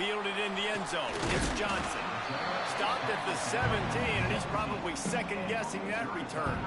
fielded in the end zone. It's Johnson. Stopped at the 17, and he's probably second-guessing that return.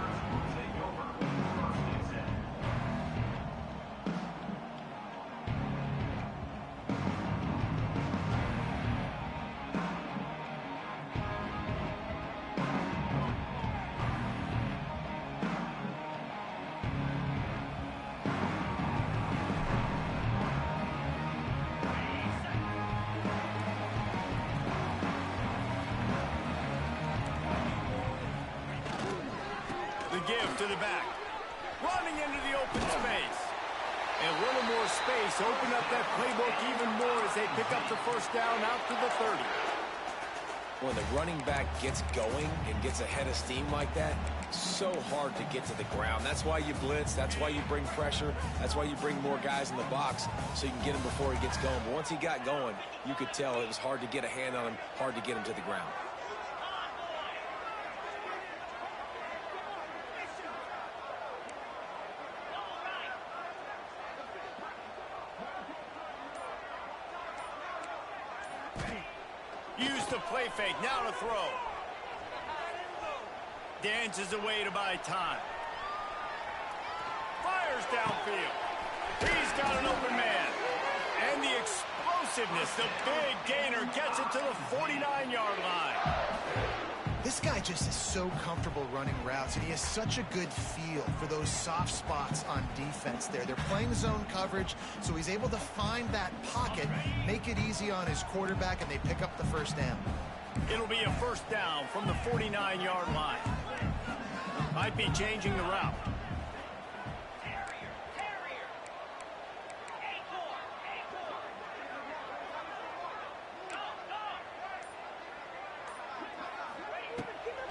Give to the back. Running into the open space. And a little more space. Open up that playbook even more as they pick up the first down out to the 30. When the running back gets going and gets ahead of steam like that, so hard to get to the ground. That's why you blitz. That's why you bring pressure. That's why you bring more guys in the box so you can get him before he gets going. But once he got going, you could tell it was hard to get a hand on him, hard to get him to the ground. Use the play fake, now to throw. Dances away to buy time. Fires downfield. He's got an open man. And the explosiveness, the big gainer gets it to the 49-yard line. This guy just is so comfortable running routes, and he has such a good feel for those soft spots on defense there. They're playing zone coverage, so he's able to find that pocket, make it easy on his quarterback, and they pick up the first down. It'll be a first down from the 49-yard line. Might be changing the route.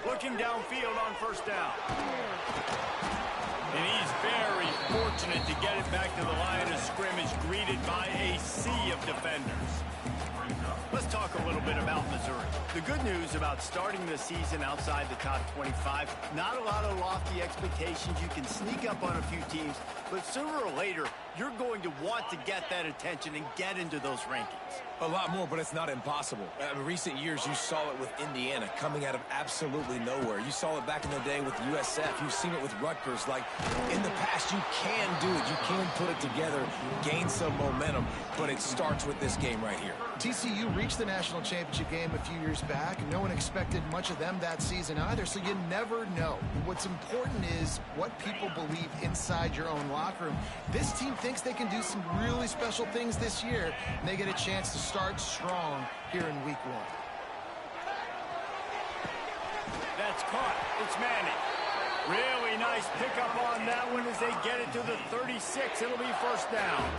Looking downfield on first down. And he's very fortunate to get it back to the line of scrimmage, greeted by a sea of defenders. Let's talk a little bit about Missouri. The good news about starting the season outside the top 25, not a lot of lofty expectations. You can sneak up on a few teams, but sooner or later, you're going to want to get that attention and get into those rankings. A lot more, but it's not impossible. In recent years, you saw it with Indiana coming out of absolutely nowhere. You saw it back in the day with USF. You've seen it with Rutgers. Like, in the past, you can do it. You can put it together, gain some momentum, but it starts with this game right here. TCU reached the national championship game a few years back, and no one expected much of them that season either, so you never know. What's important is what people believe inside your own locker room. This team thinks they can do some really special things this year, and they get a chance to start strong here in week 1. That's caught. It's Manning. Really nice pickup on that one as they get it to the 36. It'll be first down.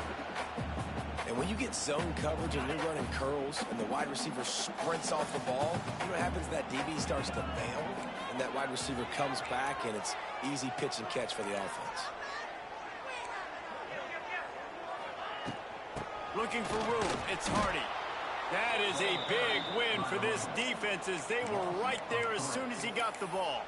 And when you get zone coverage and you're running curls and the wide receiver sprints off the ball, you know what happens? That DB starts to bail, and that wide receiver comes back, and it's easy pitch and catch for the offense. Looking for room. It's Hardy. That is a big win for this defense as they were right there as soon as he got the ball.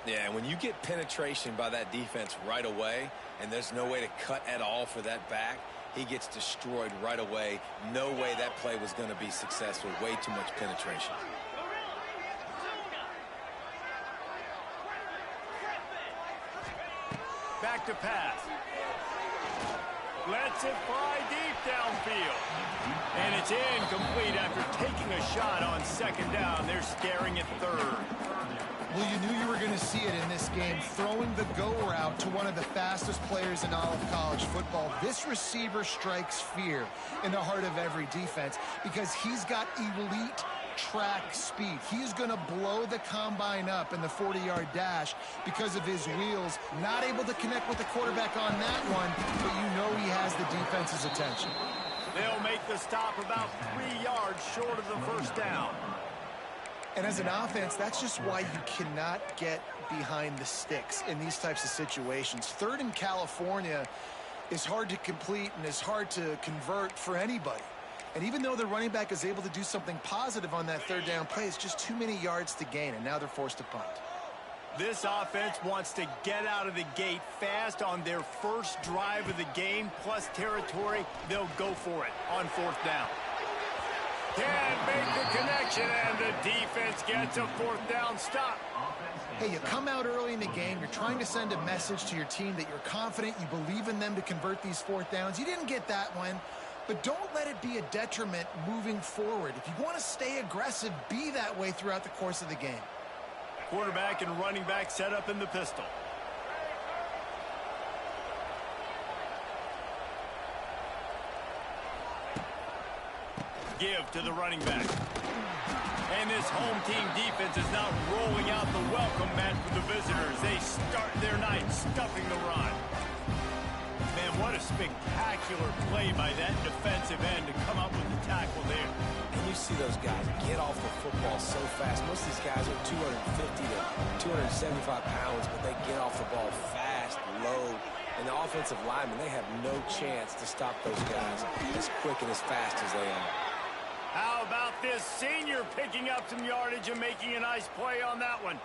Yeah, and when you get penetration by that defense right away, and there's no way to cut at all for that back, he gets destroyed right away. No way that play was going to be successful. Way too much penetration. Back to pass. Lets it fly deep downfield. And it's incomplete after taking a shot on second down. They're staring at third. Well, you knew you were going to see it in this game, throwing the go route to one of the fastest players in all of college football. This receiver strikes fear in the heart of every defense because he's got elite track speed. He's going to blow the combine up in the 40-yard dash because of his wheels. Not able to connect with the quarterback on that one, but you know he has the defense's attention. They'll make the stop about 3 yards short of the first down. And as an offense, that's just why you cannot get behind the sticks in these types of situations. Third in California is hard to complete and is hard to convert for anybody. And even though the running back is able to do something positive on that third down play, it's just too many yards to gain, and now they're forced to punt. This offense wants to get out of the gate fast on their first drive of the game, plus territory. They'll go for it on fourth down. Can't make the connection, and the defense gets a fourth down stop. Hey, you come out early in the game, you're trying to send a message to your team that you're confident, you believe in them to convert these fourth downs. You didn't get that one, but don't let it be a detriment moving forward. If you want to stay aggressive, be that way throughout the course of the game. Quarterback and running back set up in the pistol. Give to the running back. And this home team defense is now rolling out the welcome mat for the visitors. They start their night stuffing the run. Man, what a spectacular play by that defensive end to come up with the tackle there. And you see those guys get off the football so fast. Most of these guys are 250 to 275 pounds, but they get off the ball fast, low. And the offensive linemen, they have no chance to stop those guys as quick and as fast as they are. How about this senior picking up some yardage and making a nice play on that one?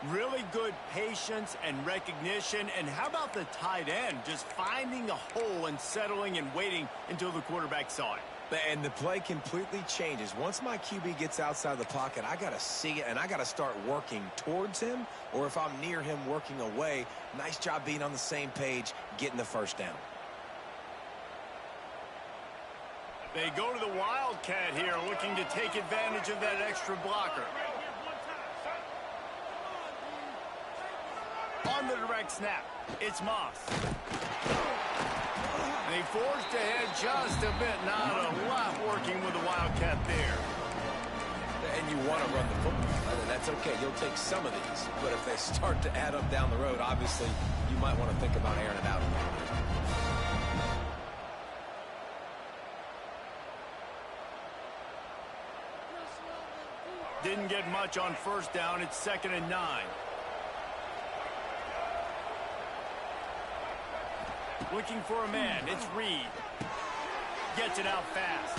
Really good patience and recognition. And how about the tight end just finding a hole and settling and waiting until the quarterback saw it? And the play completely changes. Once my QB gets outside the pocket, I got to see it, and I got to start working towards him, or if I'm near him, working away. Nice job being on the same page, getting the first down. They go to the Wildcat here, looking to take advantage of that extra blocker. On the direct snap, it's Moss. They forced ahead just a bit. Not a lot working with the Wildcat there. And you want to run the football. That's okay. You'll take some of these. But if they start to add up down the road, obviously, you might want to think about airing it out a little bit. Didn't get much on first down. It's 2nd and 9. Looking for a man. It's Reed. Gets it out fast.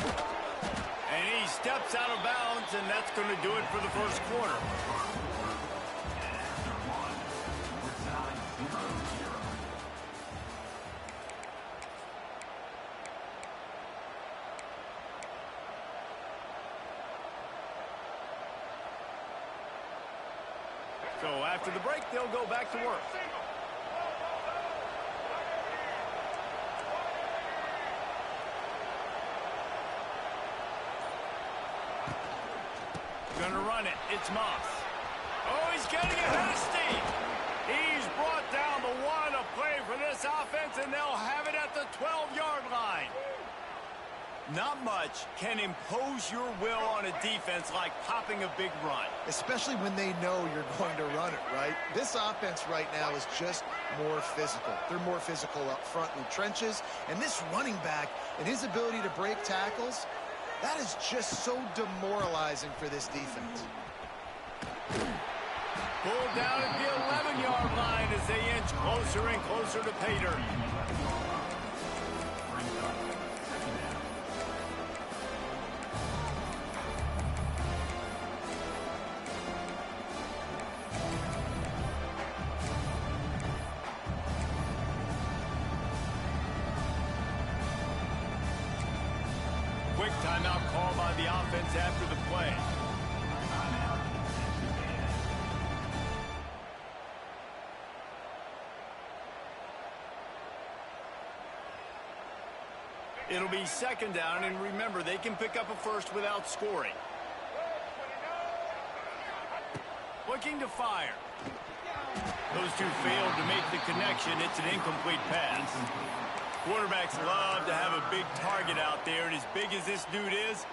And he steps out of bounds, and that's going to do it for the first quarter. So after the break, they'll go back to work. Gonna run it. It's Moss. Oh, he's getting ahead of steam. He's brought down the one to play for this offense, and they'll have it at the 12-yard line. Not much can impose your will on a defense like popping a big run. Especially when they know you're going to run it, right? This offense right now is just more physical. They're more physical up front in the trenches. And this running back and his ability to break tackles, that is just so demoralizing for this defense. Pulled down at the 11-yard line as they inch closer and closer to pay dirt. Quick timeout call by the offense after the play. It'll be 2nd down, and remember, they can pick up a first without scoring. Looking to fire. Those two failed to make the connection. It's an incomplete pass. Quarterbacks love to have a big target out there, and as big as this dude is,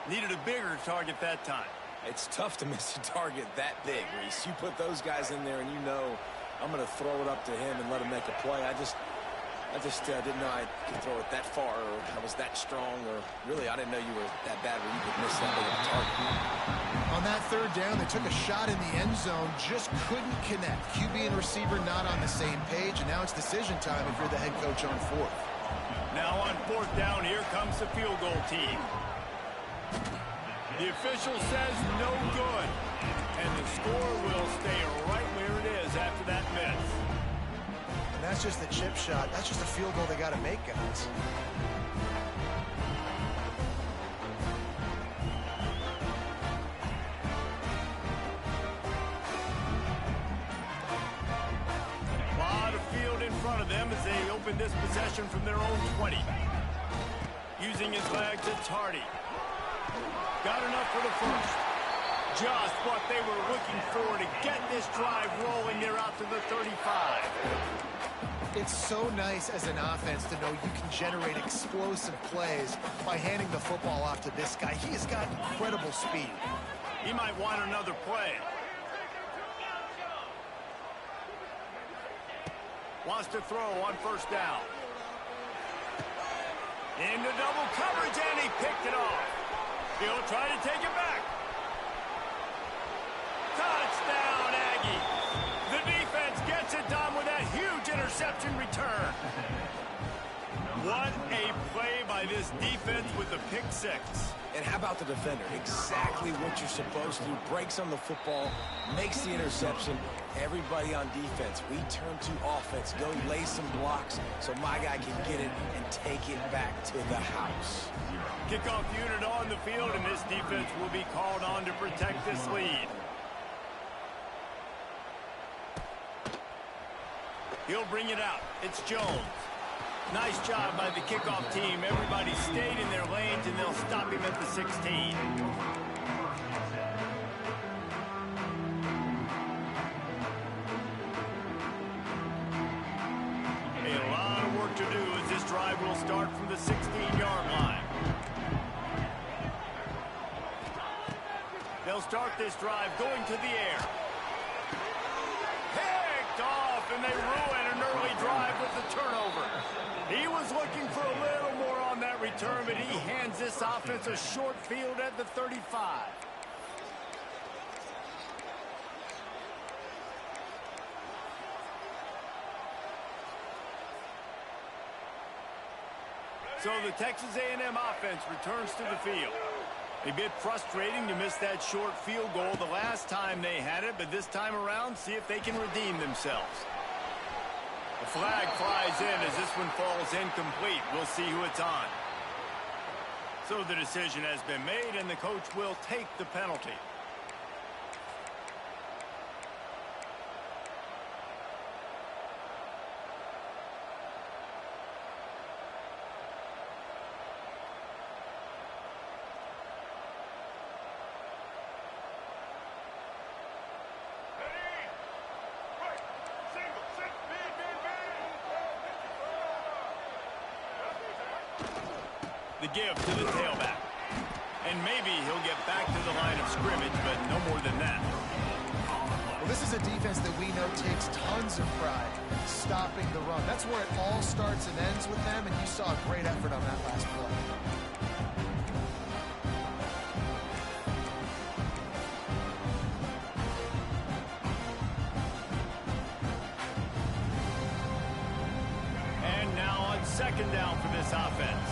needed a bigger target that time. It's tough to miss a target that big, Reese. You put those guys in there, and you know I'm going to throw it up to him and let him make a play. I just didn't know I could throw it that far, or I was that strong, or really I didn't know you were that bad where you could miss that big of a target. On that 3rd down, they took a shot in the end zone, just couldn't connect. QB and receiver not on the same page, and now it's decision time if you're the head coach on 4th. Now on 4th down, here comes the field goal team. The official says no good, and the score will stay right where it is after that miss. And that's just the chip shot. That's just a field goal they got to make, guys. open this possession from their own 20. Using his legs, it's Hardy. Got enough for the first. Just what they were looking for to get this drive rolling. They're out to the 35. It's so nice as an offense to know you can generate explosive plays by handing the football off to this guy. He has got incredible speed. He might want another play. Wants to throw on first down. Into double coverage, and he picked it off. He'll try to take it back. Touchdown, Aggie. The defense gets it done with that huge interception return. What a play by this defense with the pick six. And how about the defender? Exactly what you're supposed to do. Breaks on the football, makes the interception. Everybody on defense, we turn to offense. Go lay some blocks so my guy can get it and take it back to the house. Kickoff unit on the field, and this defense will be called on to protect this lead. He'll bring it out. It's Jones. Nice job by the kickoff team. Everybody stayed in their lanes, and they'll stop him at the 16. A lot of work to do as this drive will start from the 16-yard line. They'll start this drive going to the air. Picked off, and they ruin an early drive with the turnover. He was looking for a little more on that return, but he hands this offense a short field at the 35. So the Texas A&M offense returns to the field. A bit frustrating to miss that short field goal the last time they had it, but this time around, see if they can redeem themselves. The flag flies in as this one falls incomplete. We'll see who it's on. So the decision has been made, and the coach will take the penalty. The give to the tailback. And maybe he'll get back to the line of scrimmage, but no more than that. Well, this is a defense that we know takes tons of pride stopping the run. That's where it all starts and ends with them, and you saw a great effort on that last play. And now on second down for this offense.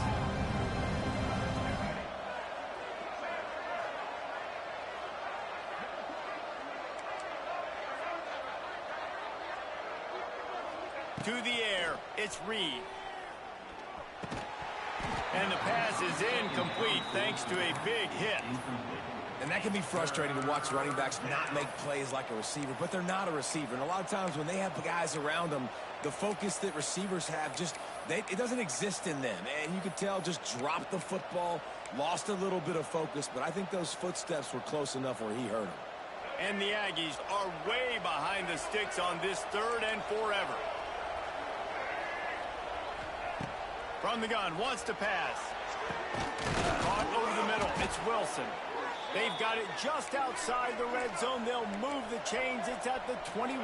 To the air, it's Reed. And the pass is incomplete thanks to a big hit. And that can be frustrating to watch running backs not make plays like a receiver, but they're not a receiver. And a lot of times when they have guys around them, the focus that receivers have it doesn't exist in them. And you could tell just dropped the football, lost a little bit of focus, but I think those footsteps were close enough where he hurt him. And the Aggies are way behind the sticks on this third and forever. From the gun, wants to pass. Caught over the middle, it's Wilson. They've got it just outside the red zone. They'll move the chains. It's at the 21.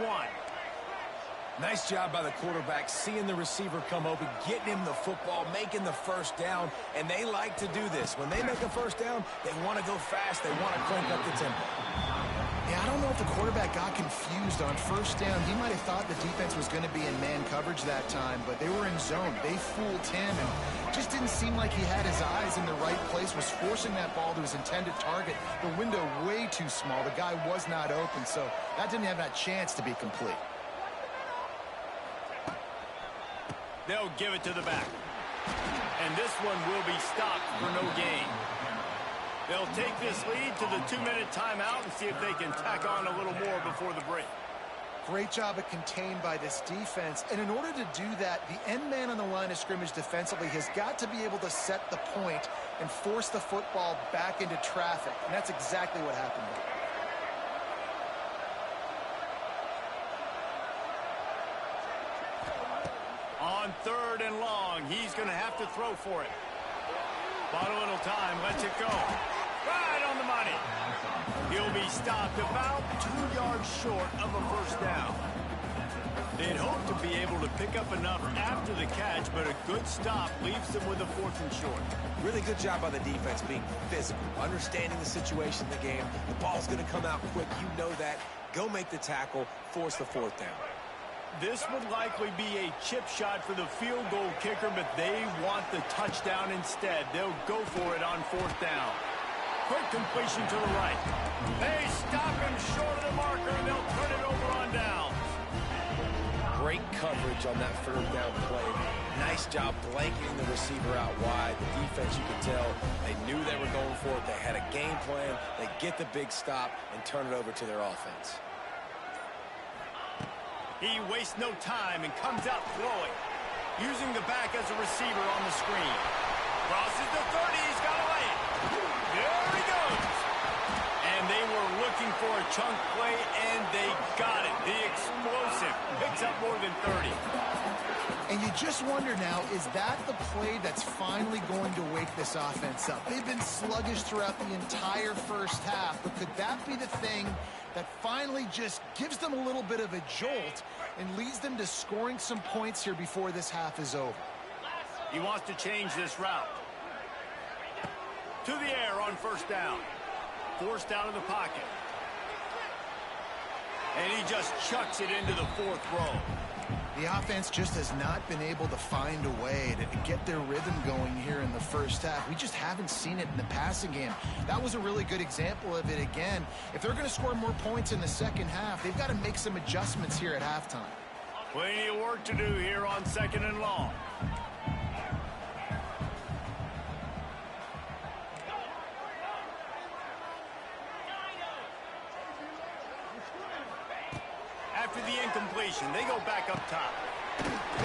Nice job by the quarterback, seeing the receiver come open, getting him the football, making the first down, and they like to do this. When they make a first down, they want to go fast. They want to crank up the tempo. Yeah, I don't know if the quarterback got confused on first down. He might have thought the defense was going to be in man coverage that time, but they were in zone. They fooled him, and just didn't seem like he had his eyes in the right place, was forcing that ball to his intended target. The window way too small. The guy was not open, so that didn't have that chance to be complete. They'll give it to the back. And this one will be stopped for no gain. They'll take this lead to the 2-minute timeout and see if they can tack on a little more before the break. Great job of contained by this defense. And in order to do that, the end man on the line of scrimmage defensively has got to be able to set the point and force the football back into traffic. And that's exactly what happened there. On 3rd and long, he's going to have to throw for it. Bought a little time, lets it go. Right on the money. He'll be stopped about 2 yards short of a first down. They'd hoped to be able to pick up enough after the catch, but a good stop leaves them with a 4th and short. Really good job by the defense being physical, understanding the situation in the game. The ball's going to come out quick. You know that. Go make the tackle, force the 4th down. This would likely be a chip shot for the field goal kicker, but they want the touchdown instead. They'll go for it on 4th down. Quick completion to the right. They stop him short of the marker, and they'll turn it over on downs. Great coverage on that 3rd down play. Nice job blanketing the receiver out wide. The defense, you can tell, they knew they were going for it. They had a game plan. They get the big stop and turn it over to their offense. He wastes no time and comes out throwing, using the back as a receiver on the screen. Crosses the 30, he's got a lane. There he goes. And they were looking for a chunk play, and they got it. The explosive picks up more than 30. And you just wonder now, is that the play that's finally going to wake this offense up? They've been sluggish throughout the entire first half, but could that be the thing that finally just gives them a little bit of a jolt and leads them to scoring some points here before this half is over? He wants to change this route. To the air on 1st down. Forced out of the pocket. And he just chucks it into the 4th row. The offense just has not been able to find a way to get their rhythm going here in the first half. We just haven't seen it in the passing game. That was a really good example of it again. If they're going to score more points in the second half, they've got to make some adjustments here at halftime. Plenty of work to do here on 2nd and long. After the incompletion, they go back up top.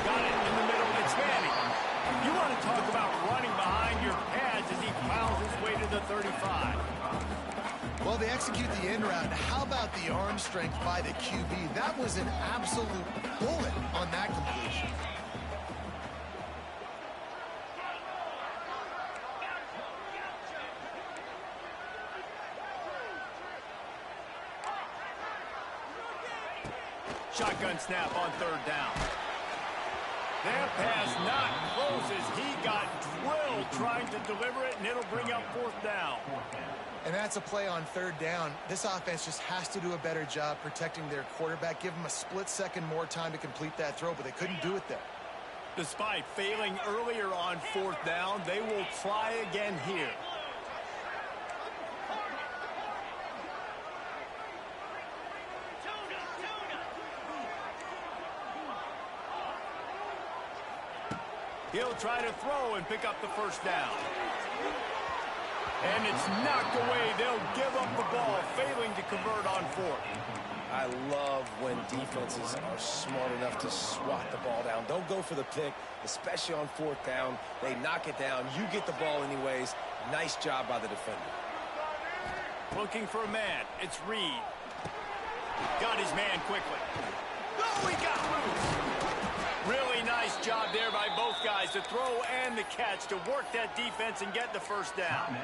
Got it in the middle. It's Manning. You want to talk about running behind your pads as he plows his way to the 35. Well, they execute the end route. How about the arm strength by the QB? That was an absolute bullet on that completion. Shotgun snap on 3rd down. That pass not closes. He got drilled trying to deliver it, and it'll bring up 4th down. And that's a play on 3rd down. This offense just has to do a better job protecting their quarterback. Give them a split second more time to complete that throw, but they couldn't do it there. Despite failing earlier on 4th down, they will try again here. He'll try to throw and pick up the 1st down. And it's knocked away. They'll give up the ball, failing to convert on 4th. I love when defenses are smart enough to swat the ball down. Don't go for the pick, especially on 4th down. They knock it down. You get the ball anyways. Nice job by the defender. Looking for a man. It's Reed. Got his man quickly. Oh, he got loose. Really nice job there by both guys to throw and the catch to work that defense and get the 1st down.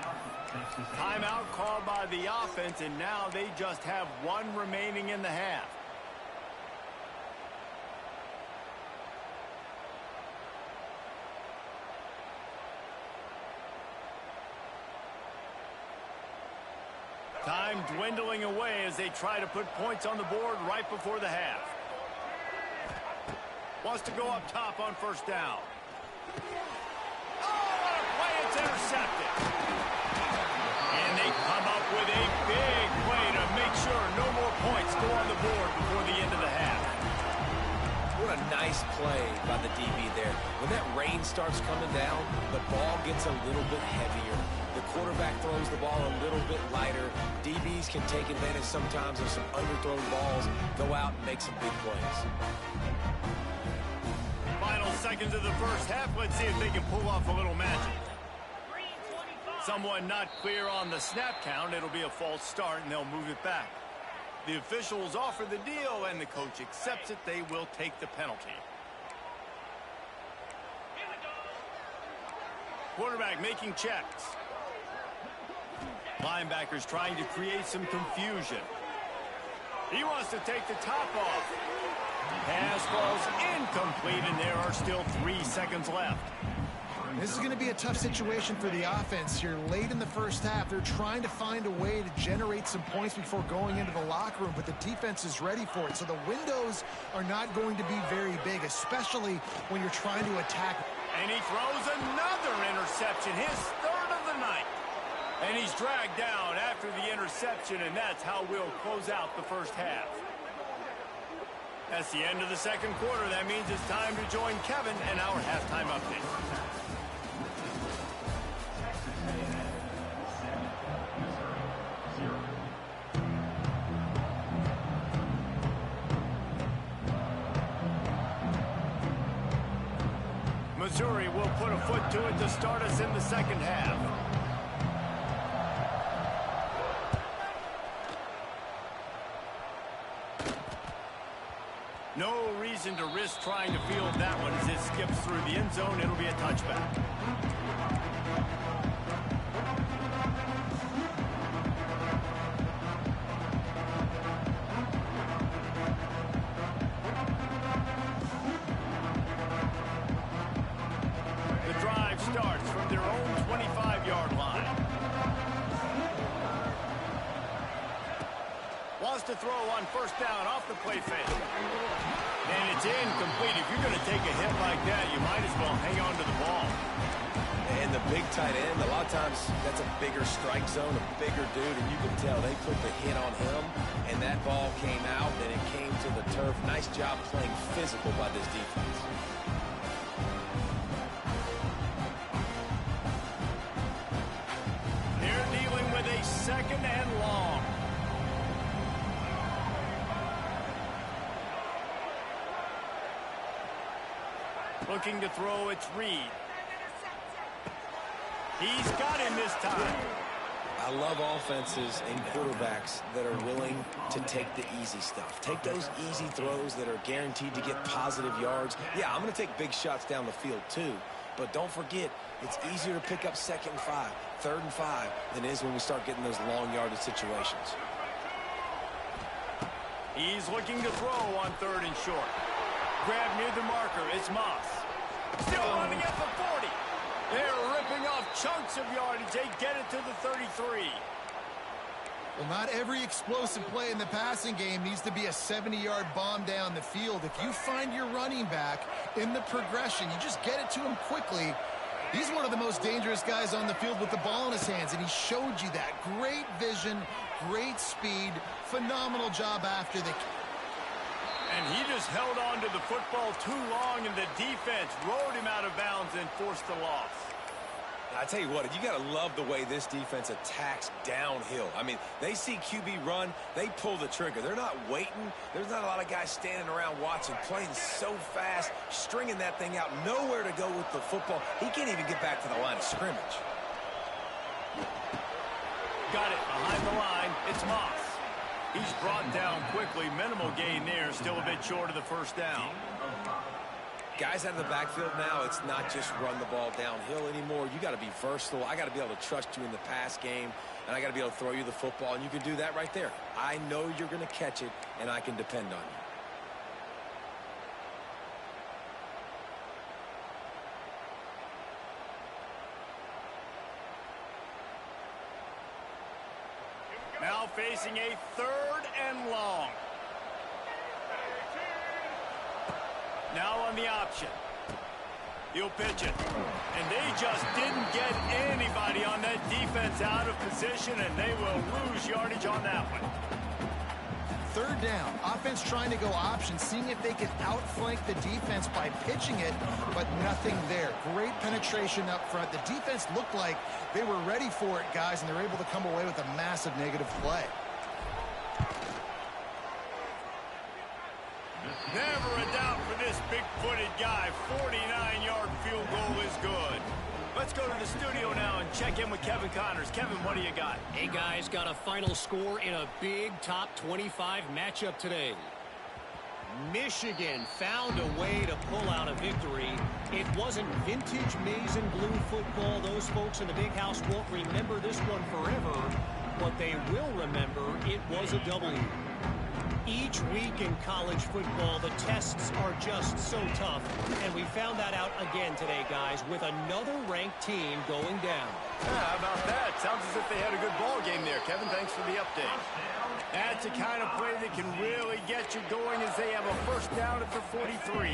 Timeout called by the offense, and now they just have 1 remaining in the half. Time dwindling away as they try to put points on the board right before the half. Wants to go up top on 1st down. Oh, what a play. It's intercepted. And they come up with a big play to make sure no more points go on the board before the end of the half. What a Nice play by the DB there. When that rain starts coming down, the ball gets a little bit heavier. The quarterback throws the ball a little bit lighter. DBs can take advantage sometimes of some underthrown balls, go out and make some big plays. Final seconds of the first half. Let's see if they can pull off a little magic. Someone not clear on the snap count. It'll be a false start, and they'll move it back. The officials offer the deal, and the coach accepts it. They will take the penalty. Quarterback making checks. Linebackers trying to create some confusion. He wants to take the top off. Pass falls incomplete, and there are still 3 seconds left. This is going to be a tough situation for the offense here. Late in the first half, they're trying to find a way to generate some points before going into the locker room, but the defense is ready for it. So the windows are not going to be very big, especially when you're trying to attack. And he throws another interception, his third of the night. And he's dragged down after the interception, and that's how we'll close out the first half. That's the end of the second quarter. That means it's time to join Kevin and our halftime update. Missouri will put a foot to it to start us in the second half. No reason to risk trying to field that one as it skips through the end zone. It'll be a touchback. The drive starts from their own 25-yard line. Wants to throw on first down off the play fake. And it's incomplete. If you're going to take a hit like that, you might as well hang on to the ball. And the big tight end, a lot of times that's a bigger strike zone, a bigger dude, and you can tell they put the hit on him, and that ball came out, and it came to the turf. Nice job playing physical by this defense. They're dealing with a second and long. Looking to throw, it's Reed. He's got him this time. I love offenses and quarterbacks that are willing to take the easy stuff. Take those easy throws that are guaranteed to get positive yards. Yeah, I'm going to take big shots down the field too, but don't forget, it's easier to pick up 2nd and 5, 3rd and 5 than it is when we start getting those long yardage situations. He's looking to throw on 3rd and short. Grab near the marker, it's Moss. Still running at the 40. They're ripping off chunks of yardage. They get it to the 33. Well, not every explosive play in the passing game needs to be a 70-yard bomb down the field. If you find your running back in the progression, you just get it to him quickly. He's one of the most dangerous guys on the field with the ball in his hands, and he showed you that. Great vision, great speed, phenomenal job after the... And he just held on to the football too long, and the defense rode him out of bounds and forced the loss. I tell you what, you got to love the way this defense attacks downhill. I mean, they see QB run, they pull the trigger. They're not waiting. There's not a lot of guys standing around watching, playing so fast, stringing that thing out, nowhere to go with the football. He can't even get back to the line of scrimmage. Got it behind the line. It's Moss. He's brought down quickly. Minimal gain there. Still a bit short of the first down. Guys out of the backfield now, it's not just run the ball downhill anymore. You got to be versatile. I got to be able to trust you in the pass game, and I got to be able to throw you the football, and you can do that right there. I know you're going to catch it, and I can depend on you. Now facing a 3rd and long. Now on the option. He'll pitch it. And they just didn't get anybody on that defense out of position, and they will lose yardage on that one. third down. Offense trying to go option, seeing if they can outflank the defense by pitching it, but nothing there. Great penetration up front. The defense looked like they were ready for it, guys, and they're able to come away with a massive negative play. Never a doubt for this big-footed guy. 49-yard field goal is good. Let's go to the studio now and check in with Kevin Connors. Kevin, what do you got? Hey, guys, got a final score in a big top 25 matchup today. Michigan found a way to pull out a victory. It wasn't vintage maize and blue football. Those folks in the big house won't remember this one forever. What they will remember, it was a W. Each week in college football, the tests are just so tough. And we found that out again today, guys, with another ranked team going down. How about that? Sounds as if they had a good ball game there. Kevin, thanks for the update. That's the kind of play that can really get you going as they have a first down at the 43.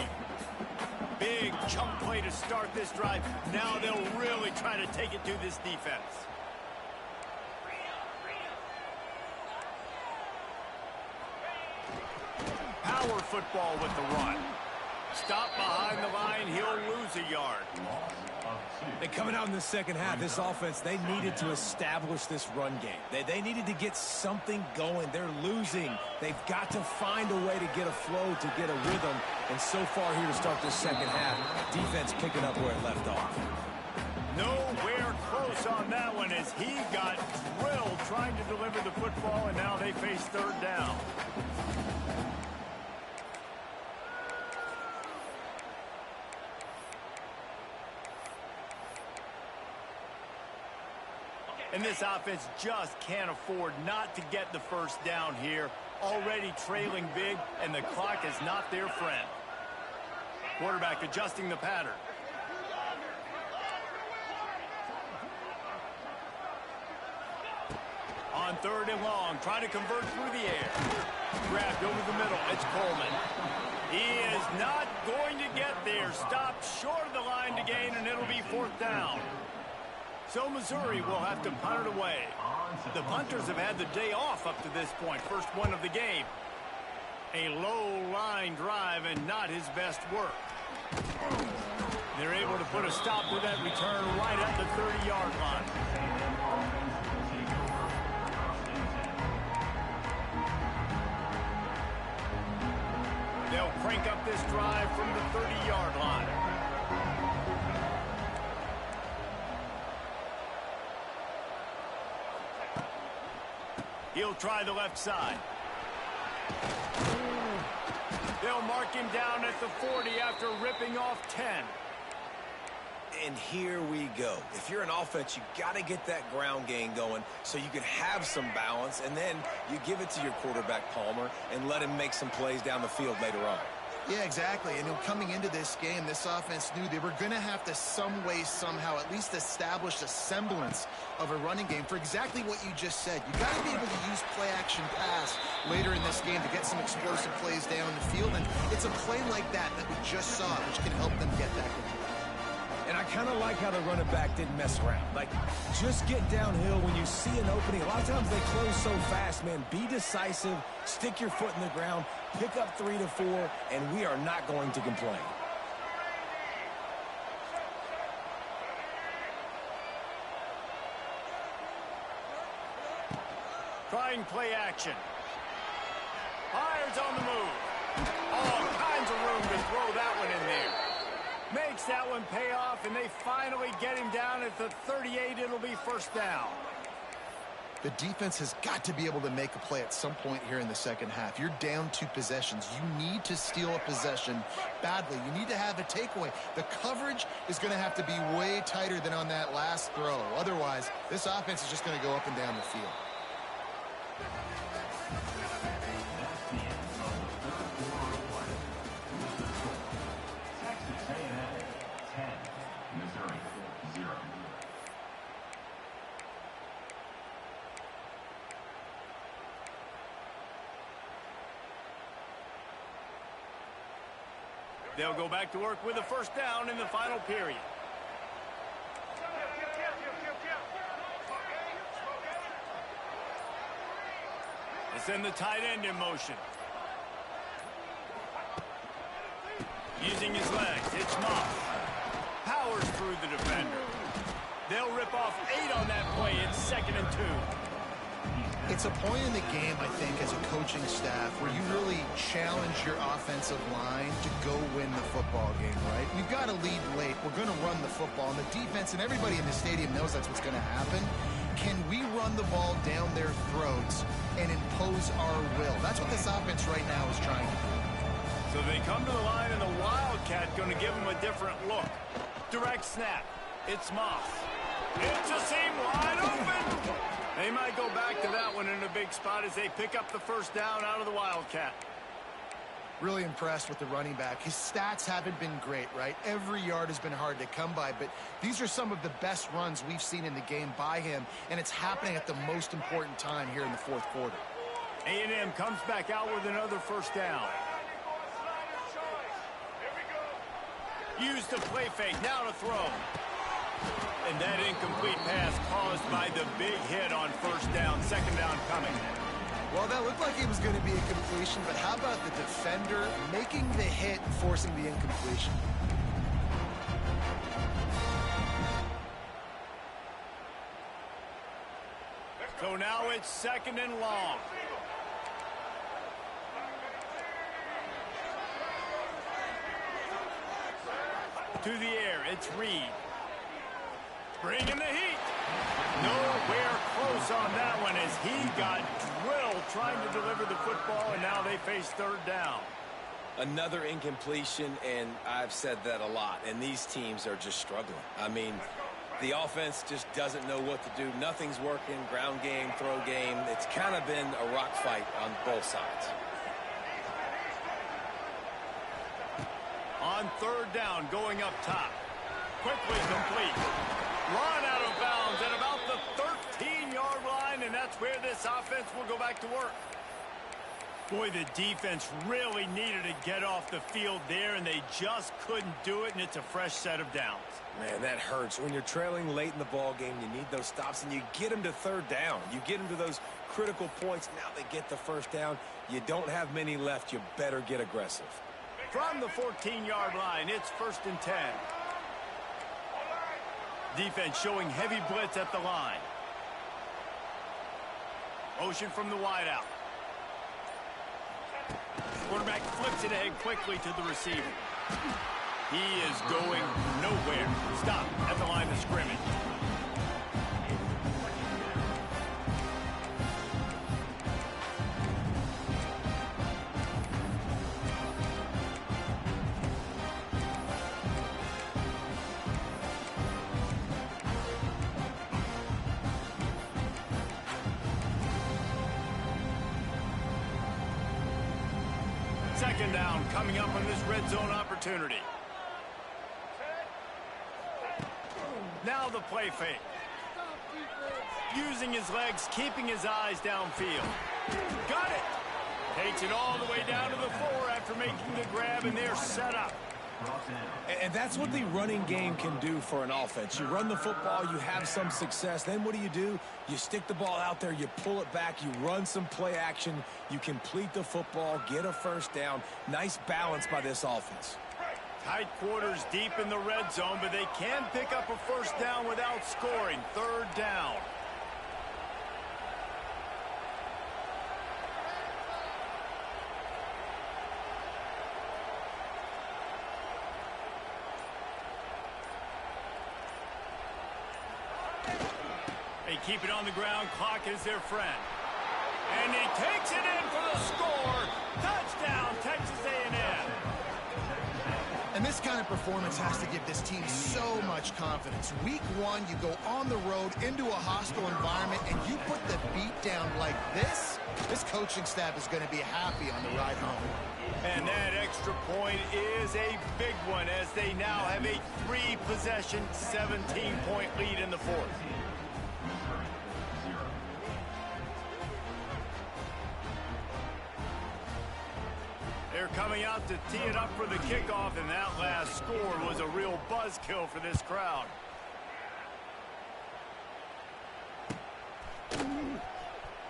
Big chunk play to start this drive. Now they'll really try to take it to this defense. Power football with the run. Stop behind the line. He'll lose a yard. And coming out in the second half, this offense, they needed to establish this run game. They needed to get something going. They're losing. They've got to find a way to get a flow, to get a rhythm. And so far here to start this second half, defense picking up where it left off. Nowhere close on that one as he got drilled trying to deliver the football, and now they face third down. And this offense just can't afford not to get the first down here. Already trailing big, and the clock is not their friend. Quarterback adjusting the pattern. On third and long, trying to convert through the air. Grabbed over the middle. It's Coleman. He is not going to get there. Stopped short of the line to gain, and it'll be fourth down. So Missouri will have to punt it away. The punters have had the day off up to this point. First one of the game. A low-line drive and not his best work. They're able to put a stop to that return right at the 30-yard line. They'll crank up this drive from the 30-yard line. He'll try the left side. They'll mark him down at the 40 after ripping off 10. And here we go. If you're an offense, you got to get that ground game going so you can have some balance, and then you give it to your quarterback, Palmer, and let him make some plays down the field later on. Yeah, exactly. And coming into this game, this offense knew they were going to have to some way, somehow, at least establish a semblance of a running game for exactly what you just said. You got to be able to use play-action pass later in this game to get some explosive plays down the field. And it's a play like that that we just saw, which can help them get that going. And I kind of like how the running back didn't mess around. Like, just get downhill when you see an opening. A lot of times they close so fast, man. Be decisive, stick your foot in the ground, pick up 3 to 4, and we are not going to complain. Trying play action. Fires on the move. All kinds of room to throw that one in there. Makes that one pay off, and they finally get him down at the 38. It'll be first down. The defense has got to be able to make a play at some point here in the second half. You're down 2 possessions. You need to steal a possession badly. You need to have a takeaway. The coverage is going to have to be way tighter than on that last throw. Otherwise, this offense is just going to go up and down the field. They'll go back to work with a first down in the final period. As send the tight end in motion. Using his legs, it's Moss. Powers through the defender. They'll rip off 8 on that play. It's 2nd and 2. It's a point in the game, I think, as a coaching staff where you really challenge your offensive line to go win the football game, right? We've got to lead late. We're going to run the football. And the defense and everybody in the stadium knows that's what's going to happen. Can we run the ball down their throats and impose our will? That's what this offense right now is trying to do. So they come to the line, and the Wildcat going to give them a different look. Direct snap. It's Moss. It's a seam wide open. They might go back to that one in a big spot as they pick up the first down out of the Wildcat. Really impressed with the running back. His stats haven't been great, right? Every yard has been hard to come by, but these are some of the best runs we've seen in the game by him, and it's happening at the most important time here in the fourth quarter. A&M comes back out with another first down. Use the play fake, now to throw. And that incomplete pass caused by the big hit on first down. 2nd down coming. Well, that looked like it was going to be a completion, but how about the defender making the hit and forcing the incompletion? So now it's 2nd and long. To the air, it's Reed. Bringing the heat. Nowhere close on that one as he got drilled trying to deliver the football, and now they face 3rd down. Another incompletion, and I've said that a lot, and these teams are just struggling. I mean, the offense just doesn't know what to do. Nothing's working, ground game, throw game. It's kind of been a rock fight on both sides. On 3rd down, going up top. Quickly complete. Run out of bounds at about the 13-yard line, and that's where this offense will go back to work. Boy, the defense really needed to get off the field there, and they just couldn't do it, and it's a fresh set of downs. Man, that hurts. When you're trailing late in the ball game, you need those stops, and you get them to 3rd down. You get them to those critical points. Now they get the first down. You don't have many left. You better get aggressive. From the 14-yard line, it's 1st and 10. Defense showing heavy blitz at the line. Motion from the wideout. Quarterback flips it ahead quickly to the receiver. He is going nowhere. Stop at the line of scrimmage. Second down coming up on this red zone opportunity. Now the play fake. Using his legs, keeping his eyes downfield. Got it. Takes it all the way down to the 4 after making the grab, and they're set up. And that's what the running game can do for an offense. You run the football, you have some success. Then what do? You stick the ball out there, you pull it back, you run some play action, you complete the football, get a first down. Nice balance by this offense. Tight quarters deep in the red zone, but they can pick up a first down without scoring. 3rd down. They keep it on the ground. Clock is their friend. And he takes it in for the score. Touchdown, Texas A&M. And this kind of performance has to give this team so much confidence. Week 1, you go on the road into a hostile environment, and you put the beat down like this, this coaching staff is going to be happy on the ride home. And that extra point is a big one as they now have a 3-possession, 17-point lead in the 4th. They're coming out to tee it up for the kickoff, and that last score was a real buzzkill for this crowd.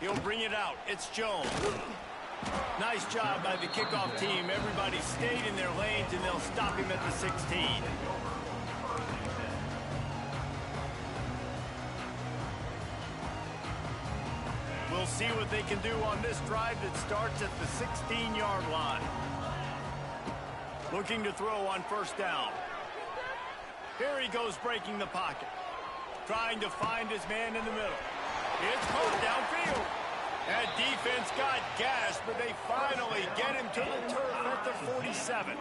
He'll bring it out. It's Jones. Nice job by the kickoff team. Everybody stayed in their lanes, and they'll stop him at the 16. We'll see what they can do on this drive that starts at the 16-yard line. Looking to throw on first down. Here he goes breaking the pocket. Trying to find his man in the middle. It's caught downfield. That defense got gashed, but they finally get him to the turf at the 47.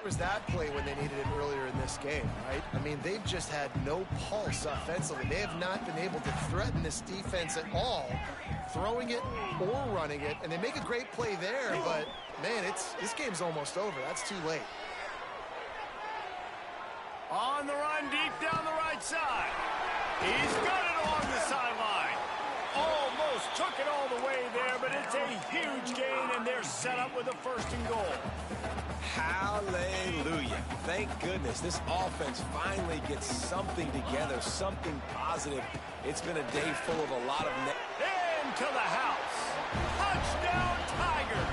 Was that play when they needed it earlier in this game, right? I mean, they've just had no pulse offensively. They have not been able to threaten this defense at all, throwing it or running it, and they make a great play there, but, man, this game's almost over. That's too late. On the run, deep down the right side. He's got it along the sideline. Almost took it all the way there, but it's a huge gain, and they're set up with a 1st and goal. Hallelujah. Thank goodness this offense finally gets something together, something positive. It's been a day full of a lot of... Into the house. Touchdown, Tigers.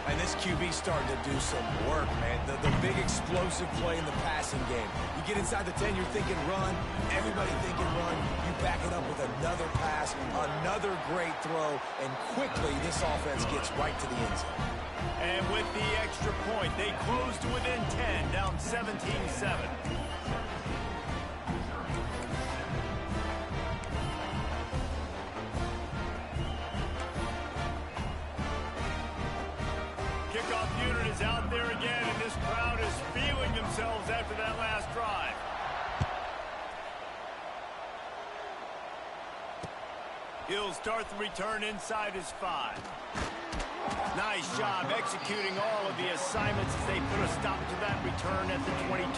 And this QB starting to do some work, man. The big explosive play in the passing game. You get inside the 10, you're thinking run. Everybody thinking run. You back it up with another pass, another great throw, and quickly this offense gets right to the end zone. And with the extra point, they close to within 10, down 17-7. Kickoff unit is out there again, and this crowd is feeling themselves after that last drive. He'll start the return inside his 5. Nice job executing all of the assignments as they put a stop to that return at the 22.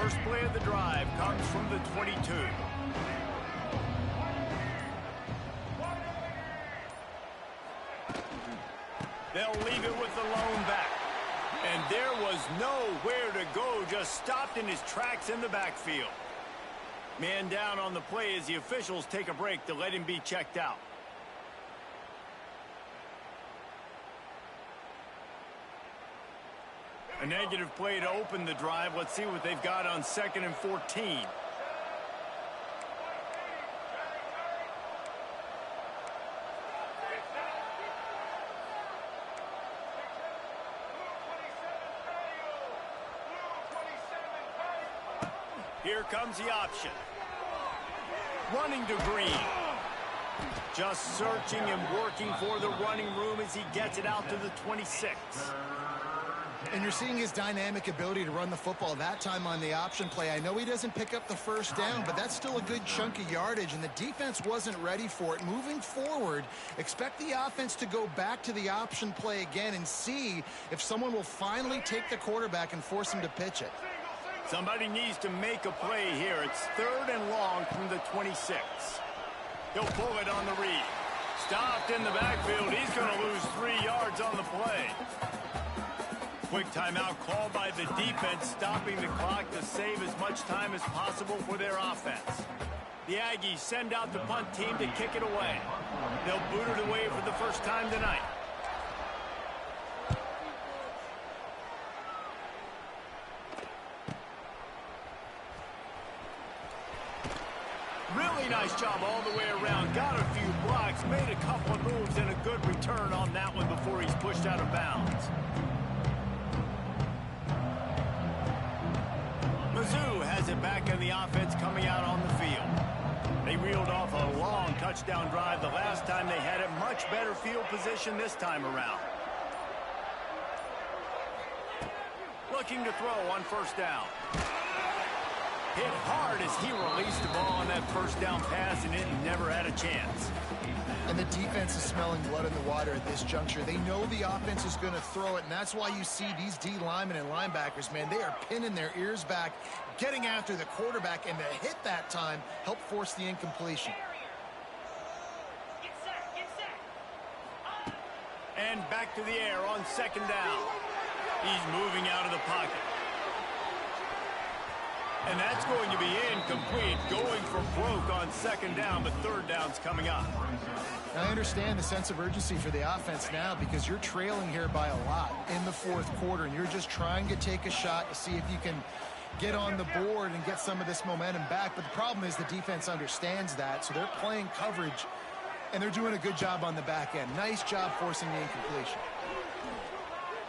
First play of the drive comes from the 22. They'll leave it with the lone back. And there was nowhere to go, just stopped in his tracks in the backfield. Man down on the play as the officials take a break to let him be checked out. A negative play to open the drive. Let's see what they've got on 2nd and 14. Here comes the option. Running to Green. Just searching and working for the running room as he gets it out to the 26. And you're seeing his dynamic ability to run the football that time on the option play. I know he doesn't pick up the 1st down, but that's still a good chunk of yardage, and the defense wasn't ready for it. Moving forward, expect the offense to go back to the option play again and see if someone will finally take the quarterback and force him to pitch it. Somebody needs to make a play here. It's 3rd and long from the 26. He'll pull it on the read. Stopped in the backfield. He's going to lose 3 yards on the play. Quick timeout called by the defense, stopping the clock to save as much time as possible for their offense. The Aggies send out the punt team to kick it away. They'll boot it away for the first time tonight. Really nice job all the way around. Got a few blocks, made a couple of moves, and a good return on that one before he's pushed out of bounds. Mizzou has it back in the offense coming out on the field. They reeled off a long touchdown drive the last time they had it. Much better field position this time around. Looking to throw on first down. Hit hard as he released the ball on that first down pass, and it never had a chance. And the defense is smelling blood in the water at this juncture. They know the offense is going to throw it, and that's why you see these D linemen and linebackers, man, they are pinning their ears back, getting after the quarterback, and the hit that time helped force the incompletion. And back to the air on second down. He's moving out of the pocket. And that's going to be incomplete, going for broke on second down, but third down's coming up. I understand the sense of urgency for the offense now because you're trailing here by a lot in the fourth quarter, and you're just trying to take a shot to see if you can get on the board and get some of this momentum back. But the problem is the defense understands that, so they're playing coverage, and they're doing a good job on the back end. Nice job forcing the incompletion.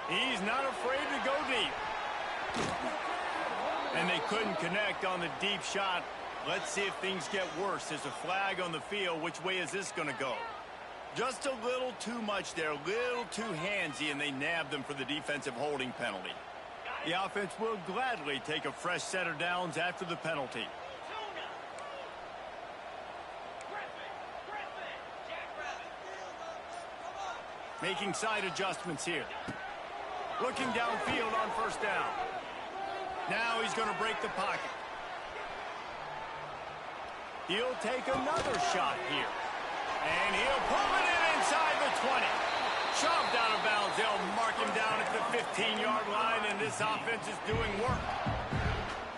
He's not afraid to go deep. And they couldn't connect on the deep shot. Let's see if things get worse. There's a flag on the field. Which way is this going to go? Just a little too much there, a little too handsy, and they nabbed them for the defensive holding penalty. The offense will gladly take a fresh set of downs after the penalty. Making side adjustments here. Looking downfield on first down. Now he's going to break the pocket. He'll take another shot here. And he'll pull it in inside the 20. Shoved out of bounds. They'll mark him down at the 15-yard line, and this offense is doing work.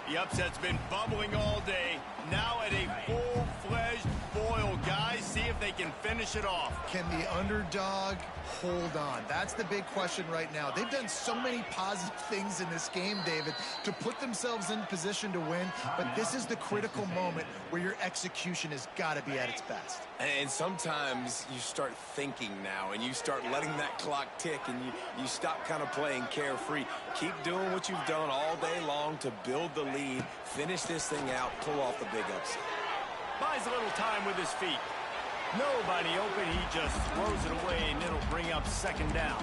The upset's been bubbling all day. Now at a full-fledged boil. Guys, see if they can finish it off. Can the underdog hold on? That's the big question right now. They've done so many positive things in this game, David, to put themselves in position to win, but this is the critical moment where your execution has got to be at its best. And sometimes you start thinking now, and you start letting that clock tick, and you stop kind of playing carefree. Keep doing what you've done all day long to build the lead, finish this thing out, pull off the big upset. Buys a little time with his feet. Nobody open. He just throws it away, and it'll bring up second down.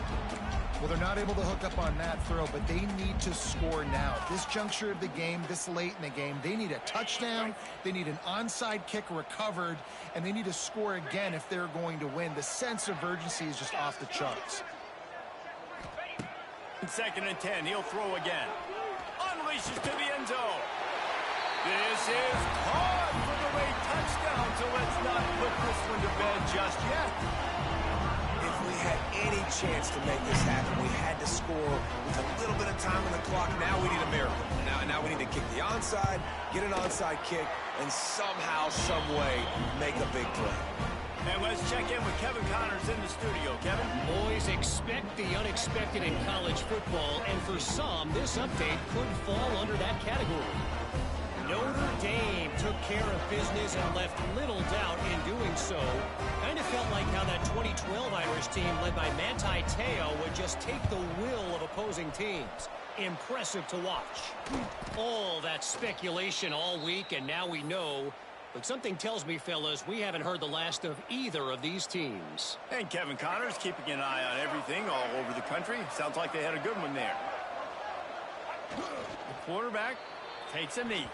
Well, they're not able to hook up on that throw, but they need to score now. This juncture of the game, this late in the game, they need a touchdown, they need an onside kick recovered, and they need to score again if they're going to win. The sense of urgency is just off the charts. Second and 10, he'll throw again. Unleashes to the end zone. This is caught for the late touchdown, so let's not put this one to bed just yet. If we had any chance to make this happen, we had to score with a little bit of time on the clock. Now we need a miracle. Now we need to kick the onside, get an onside kick, and somehow, some way, make a big play. And let's check in with Kevin Connors in the studio. Kevin? Boys, expect the unexpected in college football, and for some, this update could fall under that category. Notre Dame took care of business and left little doubt in doing so. Kind of felt like how that 2012 Irish team led by Manti Te'o would just take the will of opposing teams. Impressive to watch. All that speculation all week, and now we know. But something tells me, fellas, we haven't heard the last of either of these teams. And Kevin Connors keeping an eye on everything all over the country. Sounds like they had a good one there. The quarterback takes a knee.